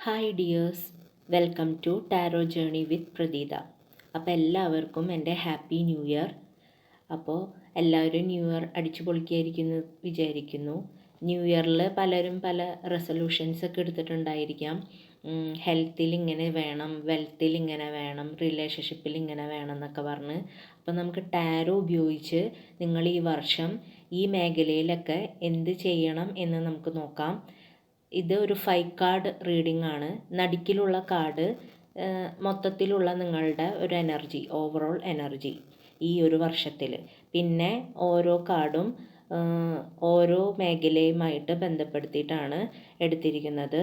Hi dears, welcome to tarot journey with Pratheetha. അപ്പോൾ എല്ലാവർക്കും എൻ്റെ ഹാപ്പി ന്യൂ ഇയർ. അപ്പോൾ എല്ലാവരും ന്യൂ ഇയർ അടിച്ചു പൊളിക്കായിരിക്കുന്നു വിചാരിക്കുന്നു. ന്യൂ ഇയറിൽ പലരും പല റെസൊല്യൂഷൻസ് ഒക്കെ എടുത്തിട്ടുണ്ടായിരിക്കാം. ഹെൽത്തിൽ ഇങ്ങനെ വേണം, വെൽത്തിൽ ഇങ്ങനെ വേണം, റിലേഷൻഷിപ്പിൽ ഇങ്ങനെ വേണം എന്നൊക്കെ പറഞ്ഞ്. അപ്പോൾ നമുക്ക് ടാരോ ഉപയോഗിച്ച് നിങ്ങൾ ഈ വർഷം ഈ മേഖലയിലൊക്കെ എന്ത് ചെയ്യണം എന്ന് നമുക്ക് നോക്കാം. ഇത് ഒരു 5 കാർഡ് റീഡിംഗ് ആണ്. നടുക്കിലുള്ള കാർഡ് മൊത്തത്തിലുള്ള നിങ്ങളുടെ ഒരു എനർജി, ഓവറോൾ എനർജി ഈ ഒരു വർഷത്തിൽ. പിന്നെ ഓരോ കാർഡും ഓരോ മേഖലയുമായിട്ട് ബന്ധപ്പെടുത്തിയിട്ടാണ് എടുത്തിരിക്കുന്നത്.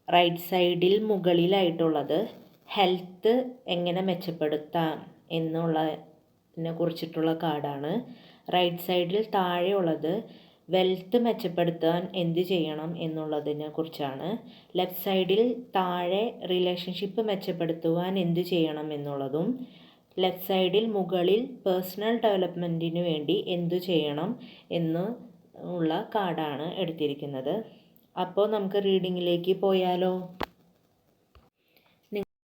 റൈറ്റ് സൈഡിൽ മുകളിലായിട്ടുള്ളത് ഹെൽത്ത് എങ്ങനെ മെച്ചപ്പെടുത്താം എന്നുള്ളതിനെ കുറിച്ചിട്ടുള്ള കാർഡാണ്. റൈറ്റ് സൈഡിൽ താഴെയുള്ളത് വെൽത്ത് മെച്ചപ്പെടുത്താൻ എന്ത് ചെയ്യണം എന്നുള്ളതിനെ കുറിച്ചാണ്. ലെഫ്റ്റ് സൈഡിൽ താഴെ റിലേഷൻഷിപ്പ് മെച്ചപ്പെടുത്തുവാൻ എന്ത് ചെയ്യണം എന്നുള്ളതും, ലെഫ്റ്റ് സൈഡിൽ മുകളിൽ പേഴ്സണൽ ഡെവലപ്മെൻറ്റിന് വേണ്ടി എന്തു ചെയ്യണം എന്നുള്ള കാർഡാണ് എടുത്തിരിക്കുന്നത്. അപ്പോൾ നമുക്ക് റീഡിങ്ങിലേക്ക് പോയാലോ.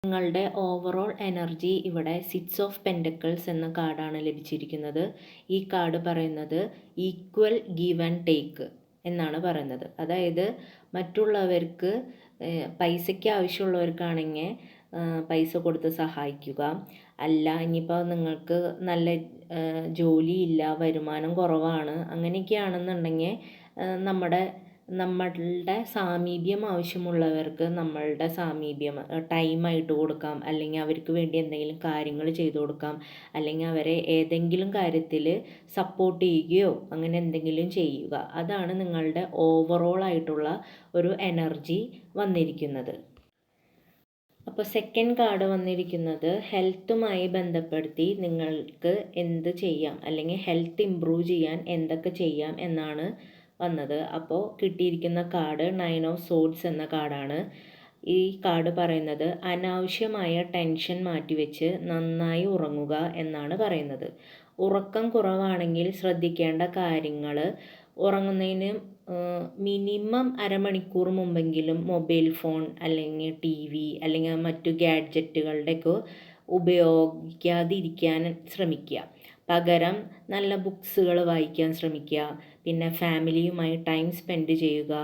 നിങ്ങളുടെ ഓവറോൾ എനർജി ഇവിടെ 6 ഓഫ് പെൻറ്റക്കിൾസ് എന്ന കാർഡാണ് ലഭിച്ചിരിക്കുന്നത്. ഈ കാർഡ് പറയുന്നത് ഈക്വൽ ഗീവ് ആൻഡ് ടേക്ക് എന്നാണ് പറയുന്നത്. അതായത് മറ്റുള്ളവർക്ക് പൈസയ്ക്ക് ആവശ്യമുള്ളവർക്കാണെങ്കിൽ പൈസ കൊടുത്ത് സഹായിക്കുക. അല്ല, ഇനിയിപ്പോൾ നിങ്ങൾക്ക് നല്ല ജോലിയില്ല, വരുമാനം കുറവാണ്, അങ്ങനെയൊക്കെയാണെന്നുണ്ടെങ്കിൽ നമ്മളുടെ സാമീപ്യം ആവശ്യമുള്ളവർക്ക് നമ്മളുടെ സാമീപ്യം ടൈമായിട്ട് കൊടുക്കാം. അല്ലെങ്കിൽ അവർക്ക് വേണ്ടി എന്തെങ്കിലും കാര്യങ്ങൾ ചെയ്തു കൊടുക്കാം. അല്ലെങ്കിൽ അവരെ ഏതെങ്കിലും കാര്യത്തിൽ സപ്പോർട്ട് ചെയ്യുകയോ അങ്ങനെ എന്തെങ്കിലും ചെയ്യുക. അതാണ് നിങ്ങളുടെ ഓവറോൾ ആയിട്ടുള്ള ഒരു എനർജി വന്നിരിക്കുന്നത്. അപ്പോൾ സെക്കൻഡ് കാർഡ് വന്നിരിക്കുന്നത് ഹെൽത്തുമായി ബന്ധപ്പെടുത്തി നിങ്ങൾക്ക് എന്ത് ചെയ്യാം, അല്ലെങ്കിൽ ഹെൽത്ത് ഇംപ്രൂവ് ചെയ്യാൻ എന്തൊക്കെ ചെയ്യാം എന്നാണ് വന്നത്. അപ്പോൾ കിട്ടിയിരിക്കുന്ന കാർഡ് 9 ഓഫ് സോഡ്സ് എന്ന കാർഡാണ്. ഈ കാർഡ് പറയുന്നത് അനാവശ്യമായ ടെൻഷൻ മാറ്റിവെച്ച് നന്നായി ഉറങ്ങുക എന്നാണ് പറയുന്നത്. ഉറക്കം കുറവാണെങ്കിൽ ശ്രദ്ധിക്കേണ്ട കാര്യങ്ങൾ: ഉറങ്ങുന്നതിന് മിനിമം അരമണിക്കൂർ മുമ്പെങ്കിലും മൊബൈൽ ഫോൺ അല്ലെങ്കിൽ TV അല്ലെങ്കിൽ മറ്റു ഗാഡ്ജറ്റുകളുടെയൊക്കെ ഉപയോഗിക്കാതിരിക്കാൻ ശ്രമിക്കുക. പകരം നല്ല ബുക്സുകൾ വായിക്കാൻ ശ്രമിക്കുക. പിന്നെ ഫാമിലിയുമായി ടൈം സ്പെൻഡ് ചെയ്യുക,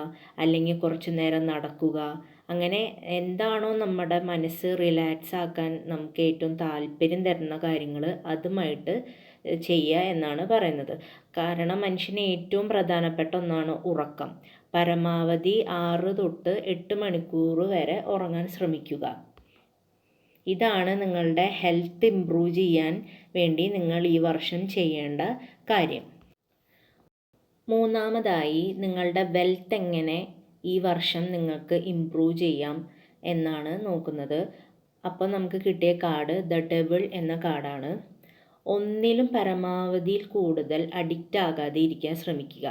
അല്ലെങ്കിൽ കുറച്ച് നേരം നടക്കുക. അങ്ങനെ എന്താണോ നമ്മുടെ മനസ്സ് റിലാക്സ് ആക്കാൻ നമുക്ക് ഏറ്റവും താല്പര്യം തരുന്ന കാര്യങ്ങൾ അതുമായിട്ട് ചെയ്യുക എന്നാണ് പറയുന്നത്. കാരണം മനുഷ്യന് ഏറ്റവും പ്രധാനപ്പെട്ട ഒന്നാണ് ഉറക്കം. പരമാവധി 6 തൊട്ട് 8 മണിക്കൂർ വരെ ഉറങ്ങാൻ ശ്രമിക്കുക. ഇതാണ് നിങ്ങളുടെ ഹെൽത്ത് ഇംപ്രൂവ് ചെയ്യാൻ വേണ്ടി നിങ്ങൾ ഈ വർഷം ചെയ്യേണ്ട കാര്യം. മൂന്നാമതായി നിങ്ങളുടെ വെൽത്ത് എങ്ങനെ ഈ വർഷം നിങ്ങൾക്ക് ഇംപ്രൂവ് ചെയ്യാം എന്നാണ് നോക്കുന്നത്. അപ്പോൾ നമുക്ക് കിട്ടിയ കാർഡ് ദ ഡെവിൾ എന്ന കാർഡാണ്. ഒന്നിലും പരമാവധിയിൽ കൂടുതൽ അഡിക്റ്റ് ആകാതെ ഇരിക്കാൻ ശ്രമിക്കുക.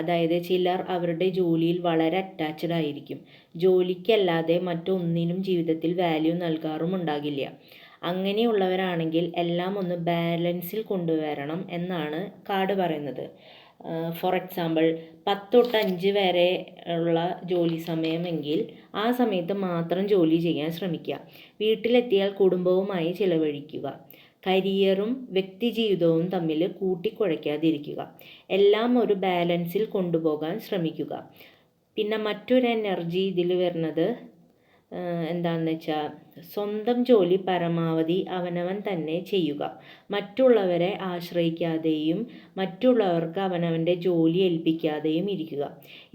അതായത് ചിലർ അവരുടെ ജോലിയിൽ വളരെ അറ്റാച്ച്ഡ് ആയിരിക്കും. ജോലിക്കല്ലാതെ മറ്റൊന്നിനും ജീവിതത്തിൽ വാല്യൂ നൽകാറുമുണ്ടാകില്ല. അങ്ങനെയുള്ളവരാണെങ്കിൽ എല്ലാം ഒന്ന് ബാലൻസിൽ കൊണ്ടുവരണം എന്നാണ് കാർഡ് പറയുന്നത്. ഫോർ എക്സാമ്പിൾ 10 തൊട്ട് 5 വരെ ഉള്ള ജോലി സമയമെങ്കിൽ ആ സമയത്ത് മാത്രം ജോലി ചെയ്യാൻ ശ്രമിക്കുക. വീട്ടിലെത്തിയാൽ കുടുംബവുമായി ചിലവഴിക്കുക. കരിയറും വ്യക്തിജീവിതവും തമ്മിൽ കൂട്ടിക്കുഴയ്ക്കാതിരിക്കുക. എല്ലാം ഒരു ബാലൻസിൽ കൊണ്ടുപോകാൻ ശ്രമിക്കുക. പിന്നെ മറ്റൊരു എനർജി ഇതിൽ വരുന്നത് എന്താണെന്ന് വെച്ചാൽ സ്വന്തം ജോലി പരമാവധി അവനവൻ തന്നെ ചെയ്യുക. മറ്റുള്ളവരെ ആശ്രയിക്കാതെയും മറ്റുള്ളവർക്ക് അവനവൻ്റെ ജോലി ഏൽപ്പിക്കാതെയും ഇരിക്കുക.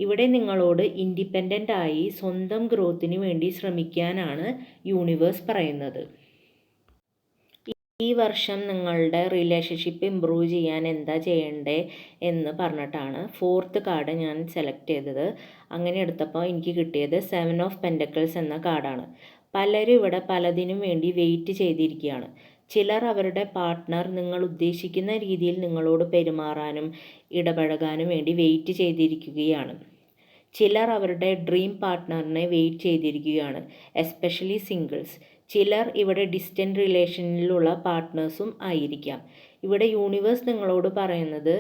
ഇവിടെ നിങ്ങളോട് ഇൻഡിപെൻഡൻ്റ് ആയി സ്വന്തം ഗ്രോത്തിന് വേണ്ടി ശ്രമിക്കാനാണ് യൂണിവേഴ്സ് പറയുന്നത്. ഈ വർഷം നിങ്ങളുടെ റിലേഷൻഷിപ്പ് ഇമ്പ്രൂവ് ചെയ്യാൻ എന്താ ചെയ്യണ്ടേ എന്ന് പറഞ്ഞിട്ടാണ് 4th കാർഡ് ഞാൻ സെലക്ട് ചെയ്തത്. അങ്ങനെ എടുത്തപ്പോൾ എനിക്ക് കിട്ടിയത് 7 ഓഫ് പെൻറ്റക്കിൾസ് എന്ന കാർഡാണ്. പലരും ഇവിടെ പലതിനും വേണ്ടി വെയിറ്റ് ചെയ്തിരിക്കുകയാണ്. ചിലർ അവരുടെ പാർട്ട്ണർ നിങ്ങൾ ഉദ്ദേശിക്കുന്ന രീതിയിൽ നിങ്ങളോട് പെരുമാറാനും ഇടപഴകാനും വേണ്ടി വെയിറ്റ് ചെയ്തിരിക്കുകയാണ്. ചിലർ അവരുടെ ഡ്രീം പാർട്ട്ണറിനെ വെയിറ്റ് ചെയ്തിരിക്കുകയാണ്, എസ്പെഷ്യലി സിംഗിൾസ്. ചിലർ ഇവിടെ ഡിസ്റ്റൻറ്റ് റിലേഷനിലുള്ള പാർട്ട്നേഴ്സും ആയിരിക്കാം. ഇവിടെ യൂണിവേഴ്സ് നിങ്ങളോട് പറയുന്നത്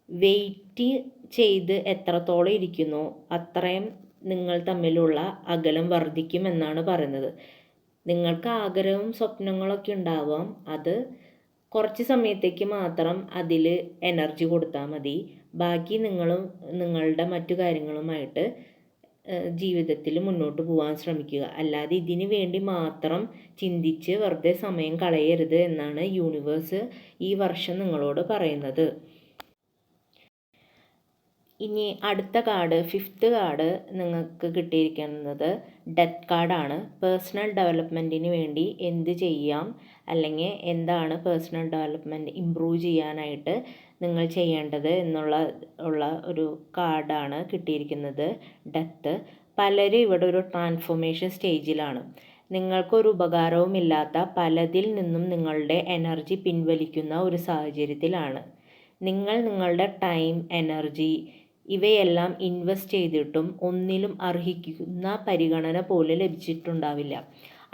വെയിറ്റ് ചെയ്ത് എത്രത്തോളം ഇരിക്കുന്നോ അത്രയും നിങ്ങൾ തമ്മിലുള്ള അകലം വർദ്ധിക്കുമെന്നാണ് പറയുന്നത്. നിങ്ങൾക്ക് ആഗ്രഹവും സ്വപ്നങ്ങളൊക്കെ ഉണ്ടാവാം, അത് കുറച്ച് സമയത്തേക്ക് മാത്രം അതിൽ എനർജി കൊടുത്താൽ മതി. ബാക്കി നിങ്ങളും നിങ്ങളുടെ മറ്റു കാര്യങ്ങളുമായിട്ട് ജീവിതത്തിൽ മുന്നോട്ട് പോകാൻ ശ്രമിക്കുക. അല്ലാതെ ഇതിന് വേണ്ടി മാത്രം ചിന്തിച്ച് വെറുതെ സമയം കളയരുത് എന്നാണ് യൂണിവേഴ്സ് ഈ വർഷം നിങ്ങളോട് പറയുന്നത്. ഇനി അടുത്ത കാർഡ്, 5th കാർഡ് നിങ്ങൾക്ക് കിട്ടിയിരിക്കുന്നത് ഡെത്ത് കാർഡാണ്. പേഴ്സണൽ ഡെവലപ്മെൻറ്റിന് വേണ്ടി എന്ത് ചെയ്യാം, അല്ലെങ്കിൽ എന്താണ് പേഴ്സണൽ ഡെവലപ്മെൻറ്റ് ഇമ്പ്രൂവ് ചെയ്യാനായിട്ട് നിങ്ങൾ ചെയ്യേണ്ടത് ഉള്ള ഒരു കാർഡാണ് കിട്ടിയിരിക്കുന്നത്, ഡെത്ത്. പലരും ഇവിടെ ഒരു ട്രാൻസ്ഫോർമേഷൻ സ്റ്റേജിലാണ്. നിങ്ങൾക്കൊരു ഉപകാരവുമില്ലാത്ത പലതിൽ നിന്നും നിങ്ങളുടെ എനർജി പിൻവലിക്കുന്ന ഒരു സാഹചര്യത്തിലാണ്. നിങ്ങൾ നിങ്ങളുടെ ടൈം, എനർജി ഇവയെല്ലാം ഇൻവെസ്റ്റ് ചെയ്തിട്ടും ഒന്നിലും അർഹിക്കുന്ന പരിഗണന പോലും ലഭിച്ചിട്ടുണ്ടാവില്ല.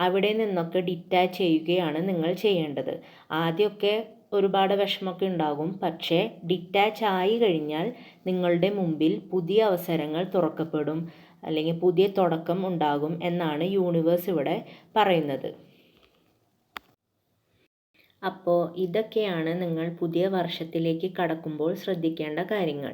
അവിടെ നിന്നൊക്കെ ഡിറ്റാച്ച് ചെയ്യുകയാണ് നിങ്ങൾ ചെയ്യേണ്ടത്. ആദ്യമൊക്കെ ഒരുപാട് വിഷമമൊക്കെ ഉണ്ടാകും, പക്ഷേ ഡിറ്റാച്ച് ആയി കഴിഞ്ഞാൽ നിങ്ങളുടെ മുമ്പിൽ പുതിയ അവസരങ്ങൾ തുറക്കപ്പെടും, അല്ലെങ്കിൽ പുതിയ തുടക്കം ഉണ്ടാകും എന്നാണ് യൂണിവേഴ്സ് ഇവിടെ പറയുന്നത്. അപ്പോൾ ഇതൊക്കെയാണ് നിങ്ങൾ പുതിയ വർഷത്തിലേക്ക് കടക്കുമ്പോൾ ശ്രദ്ധിക്കേണ്ട കാര്യങ്ങൾ.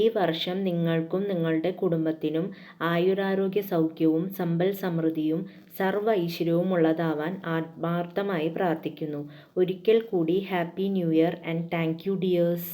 ഈ വർഷം നിങ്ങൾക്കും നിങ്ങളുടെ കുടുംബത്തിനും ആയുരാരോഗ്യ സൗഖ്യവും സമ്പൽ സമൃദ്ധിയും സർവ്വ ഐശ്വര്യവും ഉള്ളതാവാൻ ആത്മാർത്ഥമായി പ്രാർത്ഥിക്കുന്നു. ഒരിക്കൽ കൂടി happy new year and thank you dears.